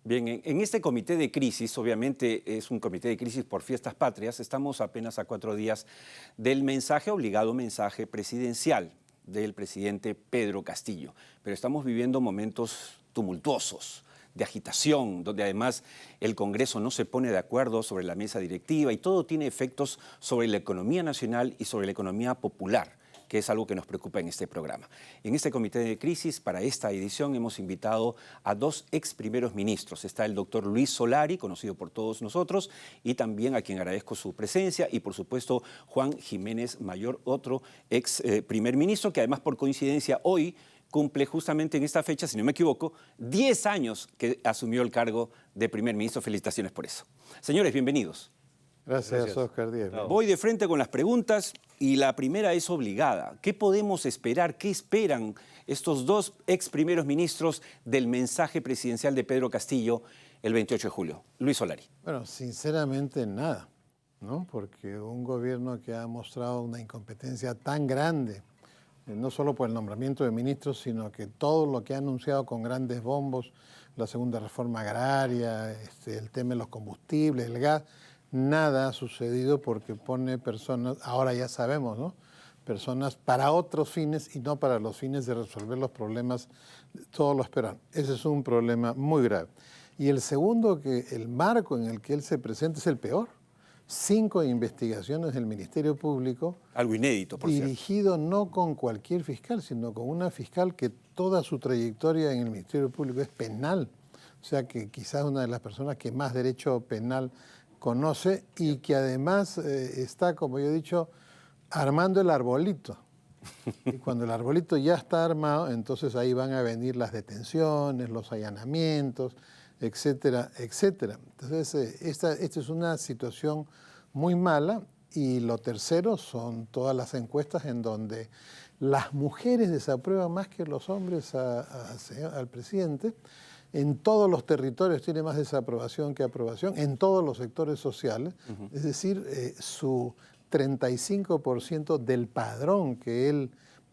Bien, en este comité de crisis, obviamente es un comité de crisis por fiestas patrias, estamos apenas a 4 días del obligado mensaje presidencial del presidente Pedro Castillo, pero estamos viviendo momentos tumultuosos, de agitación, donde además el Congreso no se pone de acuerdo sobre la mesa directiva y todo tiene efectos sobre la economía nacional y sobre la economía popular, que es algo que nos preocupa en este programa. En este comité de crisis, para esta edición, hemos invitado a 2 ex primeros ministros. Está el doctor Luis Solari, conocido por todos nosotros, y también a quien agradezco su presencia, y por supuesto Juan Jiménez Mayor, otro ex primer ministro, que además por coincidencia hoy cumple justamente en esta fecha, si no me equivoco, 10 años que asumió el cargo de primer ministro. Felicitaciones por eso. Señores, bienvenidos. Gracias, Oscar Díaz. Voy de frente con las preguntas y la primera es obligada. ¿Qué podemos esperar? ¿Qué esperan estos 2 ex primeros ministros del mensaje presidencial de Pedro Castillo el 28 de julio? Luis Solari. Bueno, sinceramente nada, ¿no? Porque un gobierno que ha mostrado una incompetencia tan grande, no solo por el nombramiento de ministros, sino que todo lo que ha anunciado con grandes bombos, la segunda reforma agraria, el tema de los combustibles, el gas, nada ha sucedido porque pone personas, ahora ya sabemos, ¿no? Personas para otros fines y no para los fines de resolver los problemas, todos lo esperan. Ese es un problema muy grave. Y el segundo, que el marco en el que él se presenta es el peor. 5 investigaciones del Ministerio Público. Algo inédito, por cierto. Dirigido no con cualquier fiscal, sino con una fiscal que toda su trayectoria en el Ministerio Público es penal. O sea que quizás una de las personas que más derecho penal conoce y que además está, como yo he dicho, armando el arbolito. Y cuando el arbolito ya está armado, entonces ahí van a venir las detenciones, los allanamientos, etcétera, etcétera. Entonces, esta es una situación muy mala. Y lo tercero son todas las encuestas en donde las mujeres desaprueban más que los hombres al presidente. En todos los territorios tiene más desaprobación que aprobación, en todos los sectores sociales. Es decir, su 35% del padrón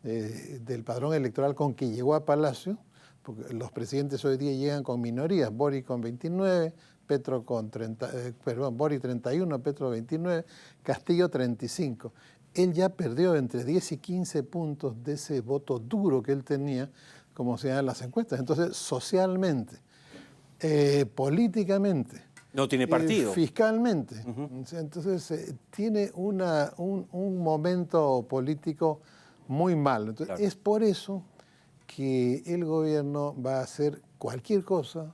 del padrón electoral con que llegó a Palacio, porque los presidentes hoy día llegan con minorías, Boric con 29, Boric 31, Petro 29, Castillo 35. Él ya perdió entre 10 y 15 puntos de ese voto duro que él tenía, como se llama en las encuestas. Entonces, socialmente, políticamente, no tiene partido. Fiscalmente. Entonces, tiene un momento político muy malo. Entonces, claro, es por eso que el gobierno va a hacer cualquier cosa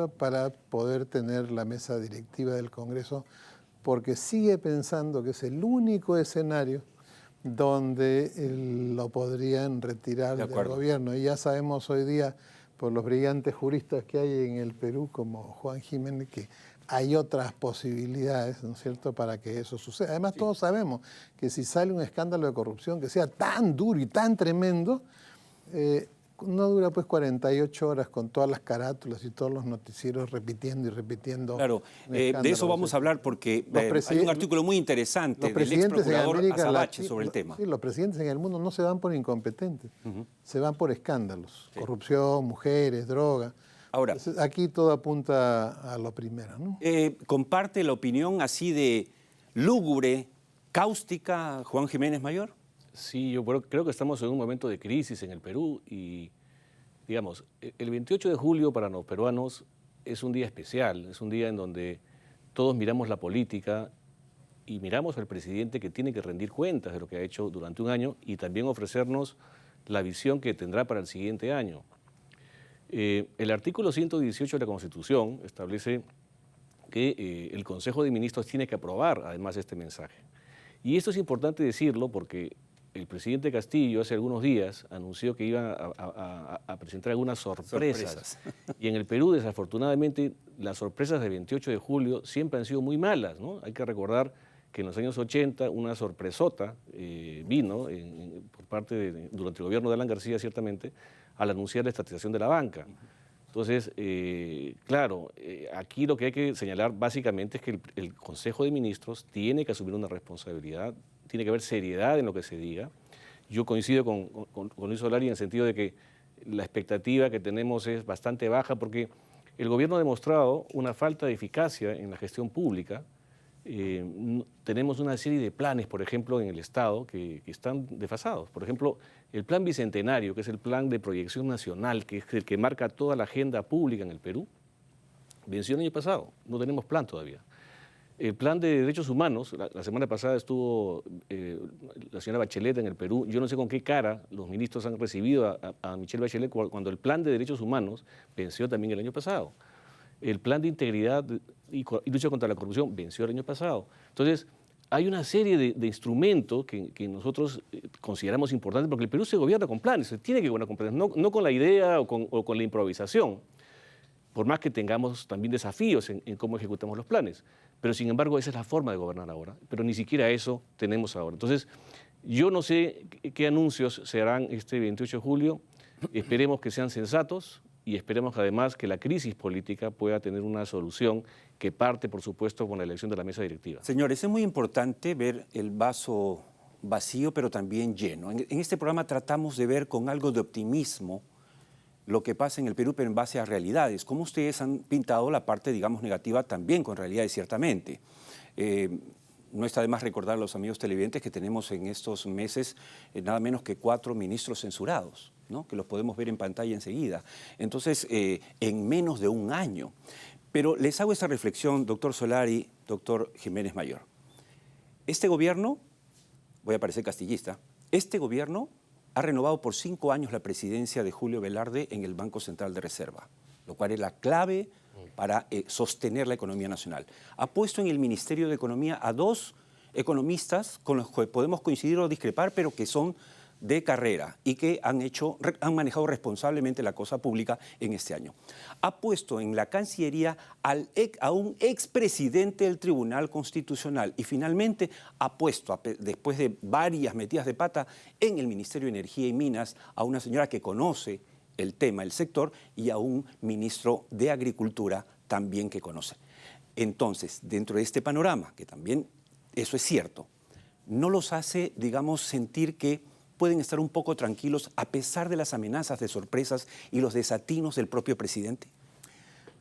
para poder tener la mesa directiva del Congreso, porque sigue pensando que es el único escenario donde lo podrían retirar del gobierno. Y ya sabemos hoy día, por los brillantes juristas que hay en el Perú, como Juan Jiménez, que hay otras posibilidades, ¿no es cierto?, para que eso suceda. Además, sí, todos sabemos que si sale un escándalo de corrupción que sea tan duro y tan tremendo, no dura pues 48 horas con todas las carátulas y todos los noticieros repitiendo y repitiendo. Claro, de eso vamos a hablar porque hay un artículo muy interesante del ex procurador Azabache sobre el tema. Sí, los presidentes en el mundo no se van por incompetentes, se van por escándalos, sí, corrupción, mujeres, droga. Ahora, entonces, aquí todo apunta a lo primero, ¿no? ¿Comparte la opinión así de lúgubre, cáustica, Juan Jiménez Mayor? Sí, yo creo que estamos en un momento de crisis en el Perú y, digamos, el 28 de julio para los peruanos es un día especial, es un día en donde todos miramos la política y miramos al presidente que tiene que rendir cuentas de lo que ha hecho durante un año y también ofrecernos la visión que tendrá para el siguiente año. El artículo 118 de la Constitución establece que el Consejo de Ministros tiene que aprobar además este mensaje. Y esto es importante decirlo porque el presidente Castillo hace algunos días anunció que iba a presentar algunas sorpresas. Y en el Perú, desafortunadamente, las sorpresas del 28 de julio siempre han sido muy malas, ¿no? Hay que recordar que en los años 80 una sorpresota vino por parte durante el gobierno de Alan García, ciertamente, al anunciar la estatización de la banca. Entonces, claro, aquí lo que hay que señalar básicamente es que el Consejo de Ministros tiene que asumir una responsabilidad, tiene que haber seriedad en lo que se diga. Yo coincido con Luis Solari en el sentido de que la expectativa que tenemos es bastante baja porque el gobierno ha demostrado una falta de eficacia en la gestión pública. Tenemos una serie de planes, por ejemplo, en el Estado que están desfasados. Por ejemplo, el Plan Bicentenario, que es el plan de proyección nacional, que es el que marca toda la agenda pública en el Perú, venció el año pasado, no tenemos plan todavía. El plan de derechos humanos, la semana pasada estuvo la señora Bachelet en el Perú. Yo no sé con qué cara los ministros han recibido a Michelle Bachelet cuando el plan de derechos humanos venció también el año pasado. El plan de integridad y lucha contra la corrupción venció el año pasado. Entonces, hay una serie de instrumentos que nosotros consideramos importantes, porque el Perú se gobierna con planes, se tiene que gobernar con planes, no con la idea o con la improvisación, por más que tengamos también desafíos en cómo ejecutamos los planes. Pero sin embargo, esa es la forma de gobernar ahora, pero ni siquiera eso tenemos ahora. Entonces, yo no sé qué anuncios se harán este 28 de julio, esperemos que sean sensatos y esperemos además que la crisis política pueda tener una solución que parte, por supuesto, con la elección de la mesa directiva. Señores, es muy importante ver el vaso vacío, pero también lleno. En este programa tratamos de ver con algo de optimismo lo que pasa en el Perú, pero en base a realidades. Como ustedes han pintado la parte, digamos, negativa también con realidades, ciertamente. No está de más recordar a los amigos televidentes que tenemos en estos meses nada menos que 4 ministros censurados, ¿no? Que los podemos ver en pantalla enseguida. Entonces, en menos de un año. Pero les hago esta reflexión, doctor Solari, doctor Jiménez Mayor. Este gobierno, voy a parecer castillista, este gobierno ha renovado por 5 años la presidencia de Julio Velarde en el Banco Central de Reserva, lo cual es la clave para sostener la economía nacional. Ha puesto en el Ministerio de Economía a 2 economistas con los que podemos coincidir o discrepar, pero que son de carrera y que han manejado responsablemente la cosa pública en este año. Ha puesto en la Cancillería a un expresidente del Tribunal Constitucional y finalmente ha puesto, después de varias metidas de pata, en el Ministerio de Energía y Minas a una señora que conoce el tema, el sector, y a un ministro de Agricultura también que conoce. Entonces, dentro de este panorama, que también eso es cierto, no los hace, digamos, sentir que pueden estar un poco tranquilos a pesar de las amenazas de sorpresas y los desatinos del propio presidente.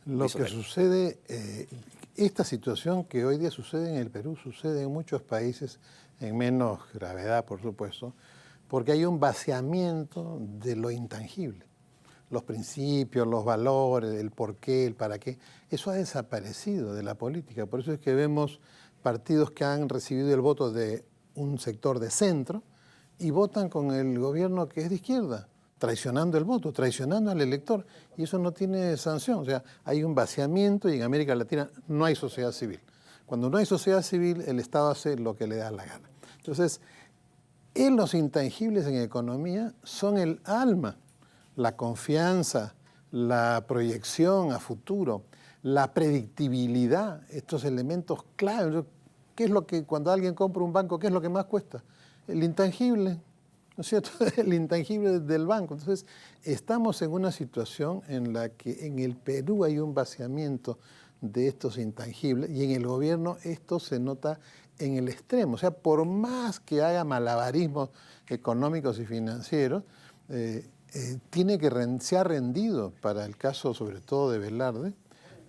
Lo que sucede, esta situación que hoy día sucede en el Perú, sucede en muchos países, en menos gravedad, por supuesto, porque hay un vaciamiento de lo intangible. Los principios, los valores, el por qué, el para qué, eso ha desaparecido de la política. Por eso es que vemos partidos que han recibido el voto de un sector de centro, y votan con el gobierno que es de izquierda, traicionando el voto, traicionando al elector, y eso no tiene sanción. O sea, hay un vaciamiento y en América Latina no hay sociedad civil. Cuando no hay sociedad civil, el Estado hace lo que le da la gana. Entonces, los intangibles en economía son el alma, la confianza, la proyección a futuro, la predictibilidad, estos elementos clave. ¿Qué es lo que, cuando alguien compra un banco, qué es lo que más cuesta? El intangible, ¿no es cierto? El intangible del banco. Entonces, estamos en una situación en la que en el Perú hay un vaciamiento de estos intangibles y en el gobierno esto se nota en el extremo. O sea, por más que haga malabarismos económicos y financieros, se ha rendido, para el caso sobre todo de Velarde,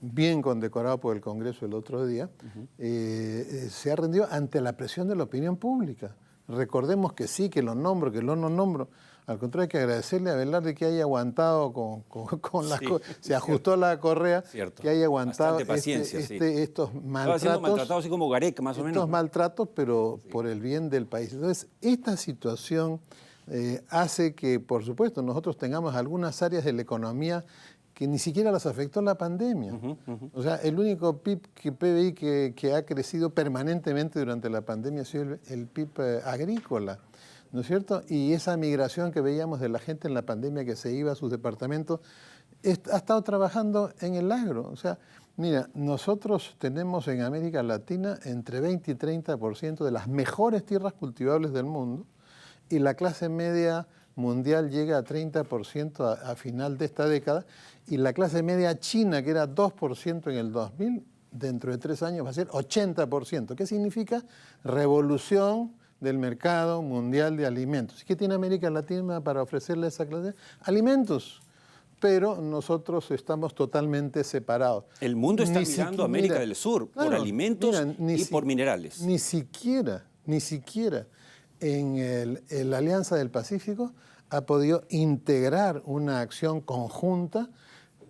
bien condecorado por el Congreso el otro día, se ha rendido ante la presión de la opinión pública. Recordemos que sí, que lo nombro, que lo no nombro. Al contrario, hay que agradecerle a Velarde que haya aguantado con las cosas. Se ajustó la correa, cierto. Que haya aguantado Estaba estos maltratos. siendo maltratado así como Gareca, más o menos. Estos maltratos, pero por el bien del país. Entonces, esta situación hace que, por supuesto, nosotros tengamos algunas áreas de la economía que ni siquiera las afectó la pandemia. O sea, el único PBI que ha crecido permanentemente durante la pandemia ha sido el PIB agrícola, ¿no es cierto? Y esa migración que veíamos de la gente en la pandemia que se iba a sus departamentos, ha estado trabajando en el agro. O sea, mira, nosotros tenemos en América Latina entre 20 y 30% de las mejores tierras cultivables del mundo, y la clase media mundial llega a 30% a final de esta década, y la clase media china, que era 2% en el 2000, dentro de 3 años va a ser 80%. ¿Qué significa? Revolución del mercado mundial de alimentos. ¿Qué tiene América Latina para ofrecerle a esa clase? Alimentos. pero nosotros estamos totalmente separados. El mundo está mirando a América del Sur por claro, alimentos y por minerales. Ni siquiera en la Alianza del Pacífico ha podido integrar una acción conjunta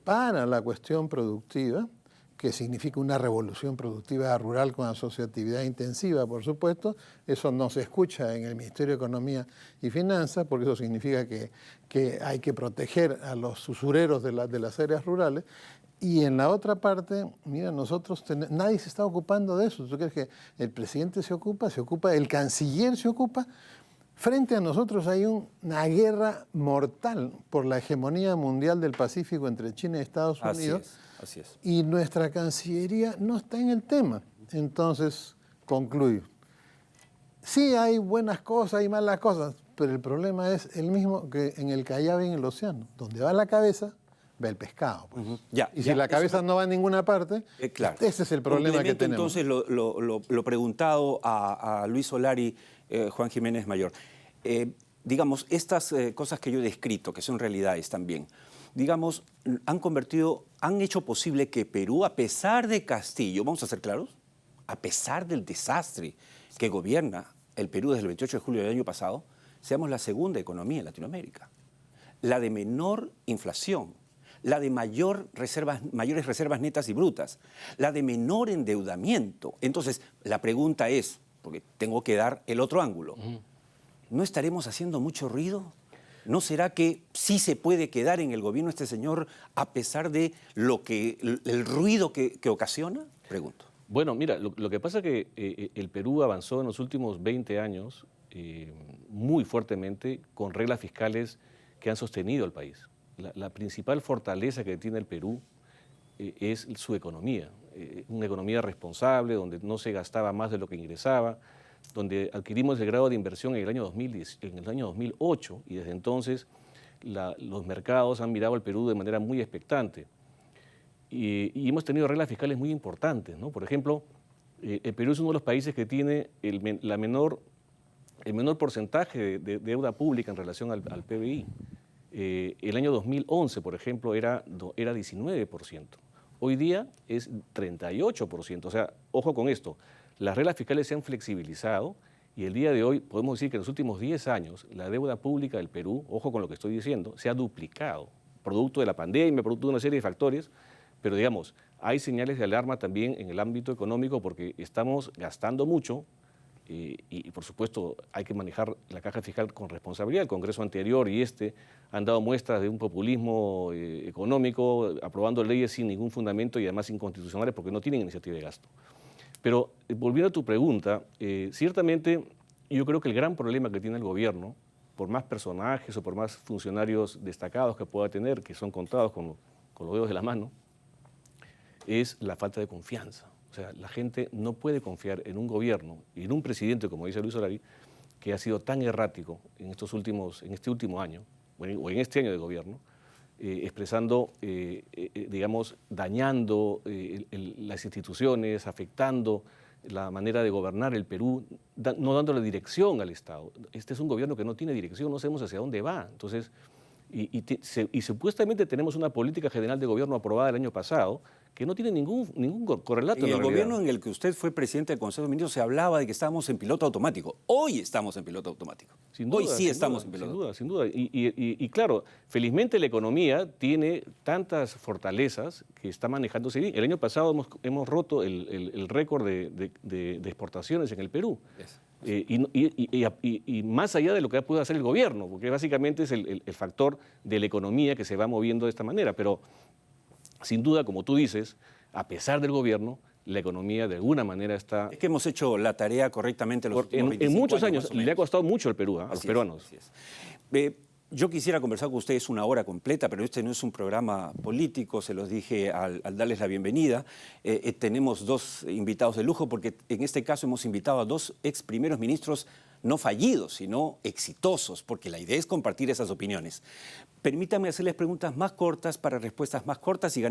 para la cuestión productiva, que significa una revolución productiva rural con asociatividad intensiva, por supuesto. Eso no se escucha en el Ministerio de Economía y Finanzas, porque eso significa que hay que proteger a los usureros de las áreas rurales. Y en la otra parte, mira, nadie se está ocupando de eso. ¿Tú crees que el presidente se ocupa, el canciller se ocupa? Frente a nosotros hay una guerra mortal por la hegemonía mundial del Pacífico entre China y Estados Unidos. Así es. Y nuestra Cancillería no está en el tema. Entonces, concluyo. Sí hay buenas cosas, hay malas cosas, pero el problema es el mismo que en el Callao y en el océano. Donde va la cabeza, va el pescado. Pues. Si la cabeza no va a ninguna parte, claro. Ese es el problema que tenemos. Entonces, lo preguntado a Luis Solari, Juan Jiménez Mayor. Digamos, estas cosas que yo he descrito, que son realidades también, digamos, han hecho posible que Perú, a pesar de Castillo, vamos a ser claros, a pesar del desastre que gobierna el Perú desde el 28 de julio del año pasado, seamos la segunda economía en Latinoamérica, la de menor inflación, la de mayores reservas netas y brutas, la de menor endeudamiento. Entonces, la pregunta es, porque tengo que dar el otro ángulo, ¿no estaremos haciendo mucho ruido? ¿No será que sí se puede quedar en el gobierno este señor a pesar de el ruido que ocasiona? Pregunto. Bueno, mira, lo que pasa es que el Perú avanzó en los últimos 20 años muy fuertemente con reglas fiscales que han sostenido al país. La principal fortaleza que tiene el Perú es su economía. Una economía responsable, donde no se gastaba más de lo que ingresaba, donde adquirimos el grado de inversión en el año 2008 y desde entonces los mercados han mirado al Perú de manera muy expectante. Y hemos tenido reglas fiscales muy importantes, ¿no? Por ejemplo, el Perú es uno de los países que tiene el menor porcentaje de deuda pública en relación al PBI. El año 2011, por ejemplo, era 19%. Hoy día es 38%. O sea, ojo con esto, las reglas fiscales se han flexibilizado y el día de hoy podemos decir que en los últimos 10 años la deuda pública del Perú, ojo con lo que estoy diciendo, se ha duplicado, producto de la pandemia, producto de una serie de factores, pero digamos, hay señales de alarma también en el ámbito económico porque estamos gastando mucho y por supuesto hay que manejar la caja fiscal con responsabilidad. El Congreso anterior y han dado muestras de un populismo económico, aprobando leyes sin ningún fundamento y además inconstitucionales porque no tienen iniciativa de gasto. Pero volviendo a tu pregunta, ciertamente yo creo que el gran problema que tiene el gobierno, por más personajes o por más funcionarios destacados que pueda tener, que son contados con los dedos de la mano, es la falta de confianza. O sea, la gente no puede confiar en un gobierno y en un presidente, como dice Luis Solari, que ha sido tan errático en este último año, o en este año de gobierno, expresando, digamos, dañando las instituciones, afectando la manera de gobernar el Perú, no dándole dirección al Estado. Este es un gobierno que no tiene dirección, no sabemos hacia dónde va. Entonces, y supuestamente tenemos una política general de gobierno aprobada el año pasado que no tiene ningún correlato en la realidad. En el gobierno en el que usted fue presidente del Consejo de Ministros se hablaba de que estábamos en piloto automático. Hoy estamos en piloto automático. Hoy sí estamos en piloto automático. Sin duda. Y claro, felizmente la economía tiene tantas fortalezas que está manejándose bien. El año pasado hemos roto el récord de exportaciones en el Perú. Y más allá de lo que puede hacer el gobierno, porque básicamente es el factor de la economía que se va moviendo de esta manera. Pero sin duda, como tú dices, a pesar del gobierno, la economía de alguna manera está... Es que hemos hecho la tarea correctamente los últimos 25 en muchos años le ha costado mucho al Perú, a los peruanos. Así es. Yo quisiera conversar con ustedes una hora completa, pero este no es un programa político, se los dije al darles la bienvenida. Tenemos dos invitados de lujo, porque en este caso hemos invitado a dos ex primeros ministros no fallidos, sino exitosos, porque la idea es compartir esas opiniones. Permítanme hacerles preguntas más cortas para respuestas más cortas y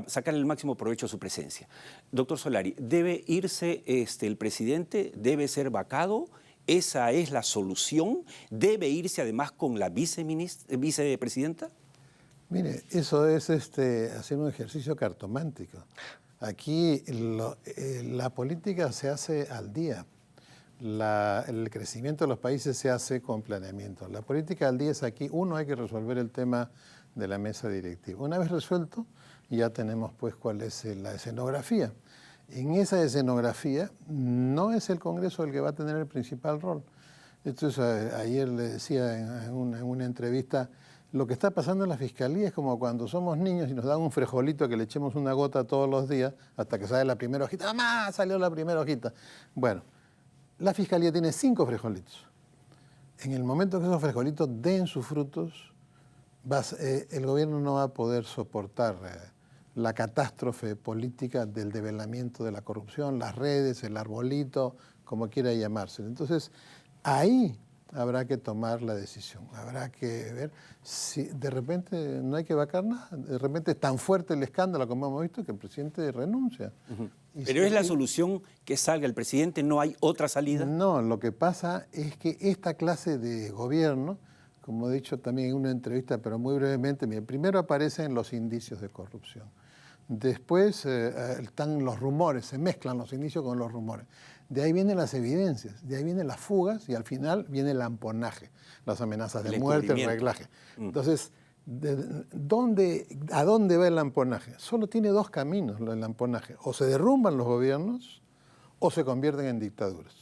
sacar el máximo provecho a su presencia. Doctor Solari, ¿debe irse el presidente? ¿Debe ser vacado? ¿Esa es la solución? ¿Debe irse además con la vicepresidenta? Mire, eso es hacer un ejercicio cartomántico. Aquí la política se hace al día. El crecimiento de los países se hace con planeamiento. La política al día es aquí. Uno, hay que resolver el tema de la mesa directiva. Una vez resuelto, ya tenemos pues cuál es la escenografía. En esa escenografía no es el Congreso el que va a tener el principal rol. Entonces, ayer le decía en una entrevista, lo que está pasando en la Fiscalía es como cuando somos niños y nos dan un frijolito que le echemos una gota todos los días hasta que sale la primera hojita. ¡Mamá! Salió la primera hojita. Bueno, la Fiscalía tiene 5 frijolitos. En el momento que esos frijolitos den sus frutos, el gobierno no va a poder soportar la catástrofe política del develamiento de la corrupción, las redes, el arbolito, como quiera llamarse. Entonces, ahí habrá que tomar la decisión. Habrá que ver si de repente no hay que vacar nada. De repente es tan fuerte el escándalo, como hemos visto, que el presidente renuncia. ¿Pero es la solución que salga el presidente? ¿No hay otra salida? No, lo que pasa es que esta clase de gobierno, como he dicho también en una entrevista, pero muy brevemente, primero aparecen los indicios de corrupción. Después están los rumores, se mezclan los indicios con los rumores. De ahí vienen las evidencias, de ahí vienen las fugas y al final viene el amponaje, las amenazas de muerte, el reglaje. Entonces, ¿a dónde va el amponaje? Solo tiene 2 caminos el amponaje. O se derrumban los gobiernos o se convierten en dictaduras.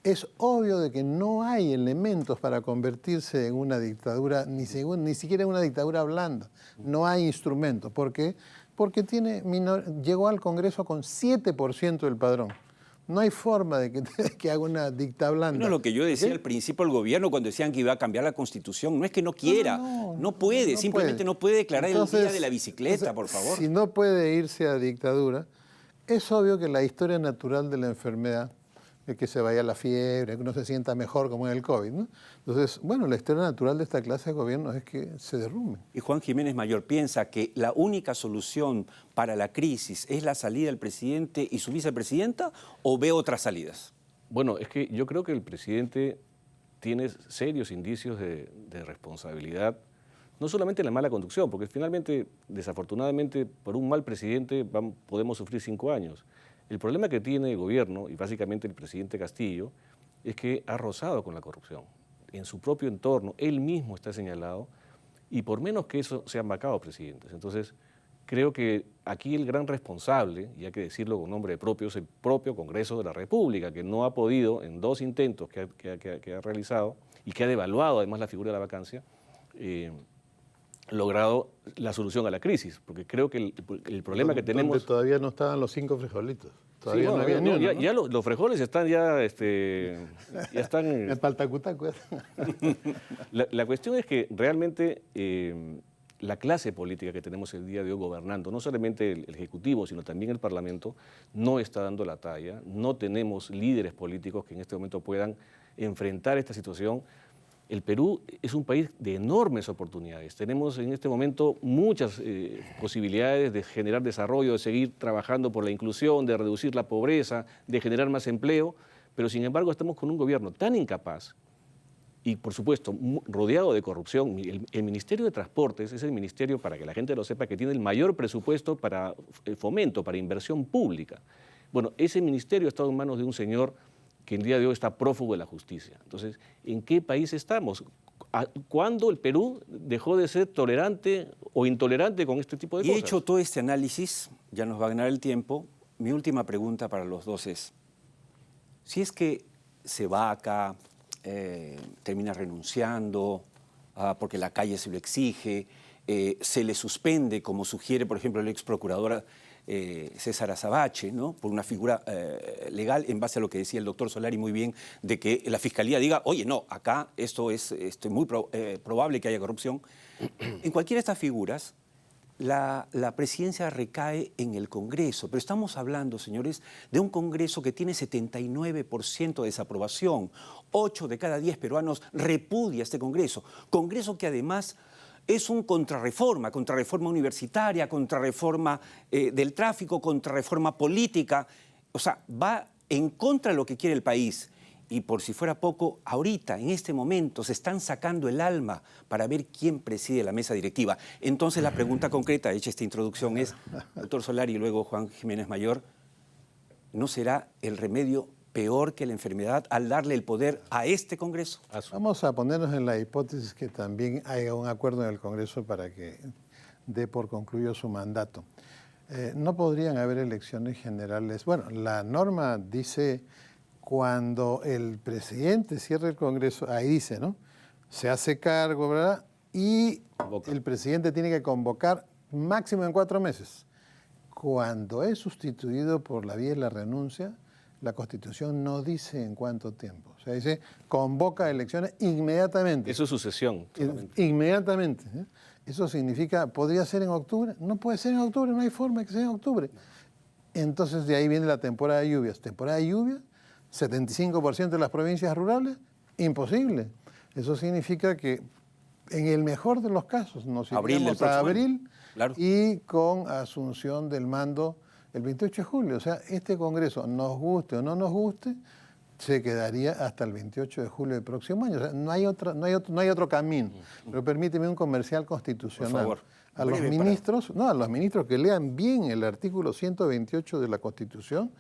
Es obvio de que no hay elementos para convertirse en una dictadura, ni siquiera en una dictadura blanda. No hay instrumentos. ¿Por qué? Porque llegó al Congreso con 7% del padrón. No hay forma de que haga una dicta blanda. No, lo que yo decía al principio del gobierno cuando decían que iba a cambiar la Constitución, no es que no quiera, no puede, simplemente no puede declarar el día de la bicicleta, por favor. Si no puede irse a dictadura, es obvio que la historia natural de la enfermedad es que se vaya la fiebre, que uno se sienta mejor como en el COVID, ¿no? Entonces, bueno, la historia natural de esta clase de gobiernos es que se derrumben. Y Juan Jiménez Mayor piensa que la única solución para la crisis es la salida del presidente y su vicepresidenta, ¿o ve otras salidas? Bueno, es que yo creo que el presidente tiene serios indicios de responsabilidad, no solamente en la mala conducción, porque finalmente, desafortunadamente, por un mal presidente podemos sufrir 5 años. El problema que tiene el gobierno, y básicamente el presidente Castillo, es que ha rozado con la corrupción. En su propio entorno, él mismo está señalado, y por menos que eso se han vacado presidentes. Entonces, creo que aquí el gran responsable, y hay que decirlo con nombre propio, es el propio Congreso de la República, que no ha podido, en 2 intentos que ha realizado, y que ha devaluado además la figura de la vacancia, logrado la solución a la crisis, porque creo que el problema que tenemos... Donde todavía no estaban los 5 frijolitos. Todavía no había ni uno, ¿no? Ya los frijoles están ya están... El paltacutacu. La cuestión es que realmente la clase política que tenemos el día de hoy gobernando, no solamente el Ejecutivo, sino también el Parlamento, no está dando la talla. No tenemos líderes políticos que en este momento puedan enfrentar esta situación. El Perú es un país de enormes oportunidades. Tenemos en este momento muchas posibilidades de generar desarrollo, de seguir trabajando por la inclusión, de reducir la pobreza, de generar más empleo, pero sin embargo estamos con un gobierno tan incapaz y, por supuesto, rodeado de corrupción. El Ministerio de Transportes es el ministerio, para que la gente lo sepa, que tiene el mayor presupuesto para fomento, para inversión pública. Bueno, ese ministerio ha estado en manos de un señor que el día de hoy está prófugo de la justicia. Entonces, ¿en qué país estamos? ¿Cuándo el Perú dejó de ser tolerante o intolerante con este tipo de cosas? Y hecho todo este análisis, ya nos va a ganar el tiempo, mi última pregunta para los dos es, si es que se va acá, termina renunciando, porque la calle se lo exige, se le suspende, como sugiere, por ejemplo, el ex procurador César Azabache, ¿no? Por una figura legal, en base a lo que decía el doctor Solari muy bien, de que la Fiscalía diga, oye, no, acá esto es muy probable que haya corrupción. En cualquiera de estas figuras, la presidencia recae en el Congreso, pero estamos hablando, señores, de un Congreso que tiene 79% de desaprobación. 8 de cada 10 peruanos repudia este Congreso. Congreso que además es un contrarreforma universitaria, contrarreforma del tráfico, contrarreforma política. O sea, va en contra de lo que quiere el país. Y por si fuera poco, ahorita, en este momento, se están sacando el alma para ver quién preside la mesa directiva. Entonces la pregunta concreta, hecha esta introducción, es, doctor Solari y luego Juan Jiménez Mayor, ¿no será el remedio peor que la enfermedad al darle el poder a este Congreso? Vamos a ponernos en la hipótesis que también haya un acuerdo en el Congreso para que dé por concluido su mandato. No podrían haber elecciones generales. Bueno, la norma dice cuando el presidente cierre el Congreso, ahí dice, ¿no? Se hace cargo, ¿verdad? Y el presidente tiene que convocar máximo en 4 meses. Cuando es sustituido por la vía de la renuncia, la Constitución no dice en cuánto tiempo. O sea, dice convoca elecciones inmediatamente. Eso es sucesión. Inmediatamente. Eso significa, ¿podría ser en octubre? No puede ser en octubre, no hay forma de que sea en octubre. Entonces de ahí viene la temporada de lluvias. Temporada de lluvia, 75% de las provincias rurales, imposible. Eso significa que en el mejor de los casos nos iremos a abril, claro, y con asunción del mando el 28 de julio. O sea, este Congreso, nos guste o no nos guste, se quedaría hasta el 28 de julio del próximo año. O sea, no hay otro camino. Pero permíteme un comercial constitucional. Por favor. A los ministros que lean bien el artículo 128 de la Constitución,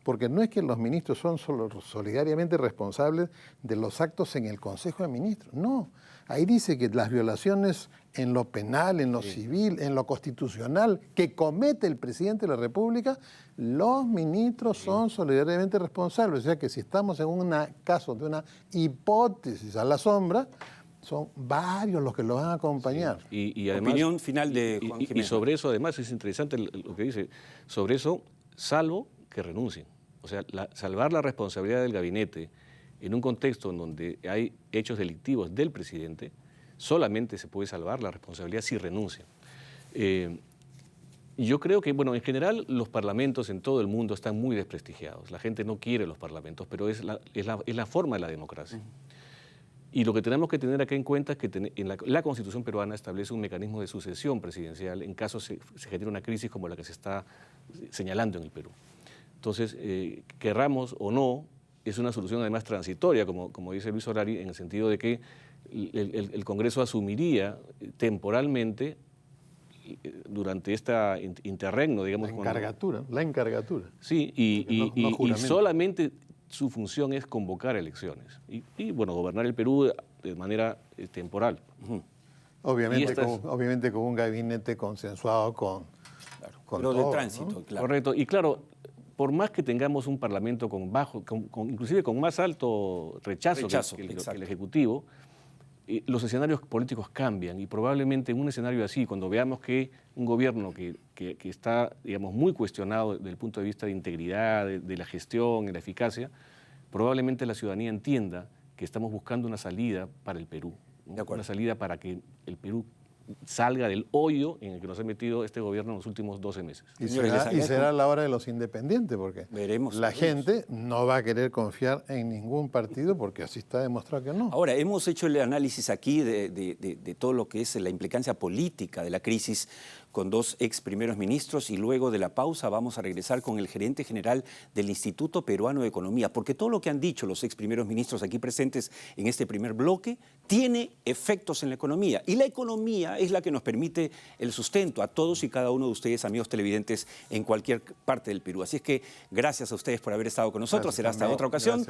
porque no es que los ministros son solo solidariamente responsables de los actos en el Consejo de Ministros. No, ahí dice que las violaciones en lo penal, en lo civil, en lo constitucional que comete el presidente de la República, los ministros son solidariamente responsables. O sea que si estamos en un caso de una hipótesis a la sombra, son varios los que lo van a acompañar. Sí. Y además, opinión final de Juan Jiménez. Y sobre eso, además, es interesante lo que dice. Sobre eso, salvo que renuncien. O sea, salvar la responsabilidad del gabinete en un contexto en donde hay hechos delictivos del presidente, solamente se puede salvar la responsabilidad si renuncia. Yo creo que, bueno, en general los parlamentos en todo el mundo están muy desprestigiados. La gente no quiere los parlamentos, pero es la forma de la democracia. Y lo que tenemos que tener acá en cuenta es que la Constitución peruana establece un mecanismo de sucesión presidencial en caso se genere una crisis como la que se está señalando en el Perú. Entonces, querramos o no, es una solución además transitoria, como dice Luis Solari, en el sentido de que el Congreso asumiría temporalmente durante esta interregno, digamos. La encargatura. Sí, y solamente su función es convocar elecciones y bueno, gobernar el Perú de manera temporal. Obviamente con un gabinete consensuado con pero todo, de tránsito, ¿no? claro. Correcto, y claro, por más que tengamos un parlamento inclusive con más alto rechazo que el Ejecutivo, los escenarios políticos cambian y probablemente en un escenario así, cuando veamos que un gobierno que está, digamos, muy cuestionado desde el punto de vista de integridad, de la gestión, de la eficacia, probablemente la ciudadanía entienda que estamos buscando una salida para el Perú, ¿no? Una salida para que el Perú salga del hoyo en el que nos ha metido este gobierno en los últimos 12 meses. Y será la hora de los independientes, porque la gente no va a querer confiar en ningún partido, porque así está demostrado que no. Ahora, hemos hecho el análisis aquí de todo lo que es la implicancia política de la crisis con 2 ex primeros ministros y luego de la pausa vamos a regresar con el gerente general del Instituto Peruano de Economía, porque todo lo que han dicho los ex primeros ministros aquí presentes en este primer bloque tiene efectos en la economía y la economía es la que nos permite el sustento a todos y cada uno de ustedes, amigos televidentes, en cualquier parte del Perú. Así es que gracias a ustedes por haber estado con nosotros. Será hasta otra ocasión.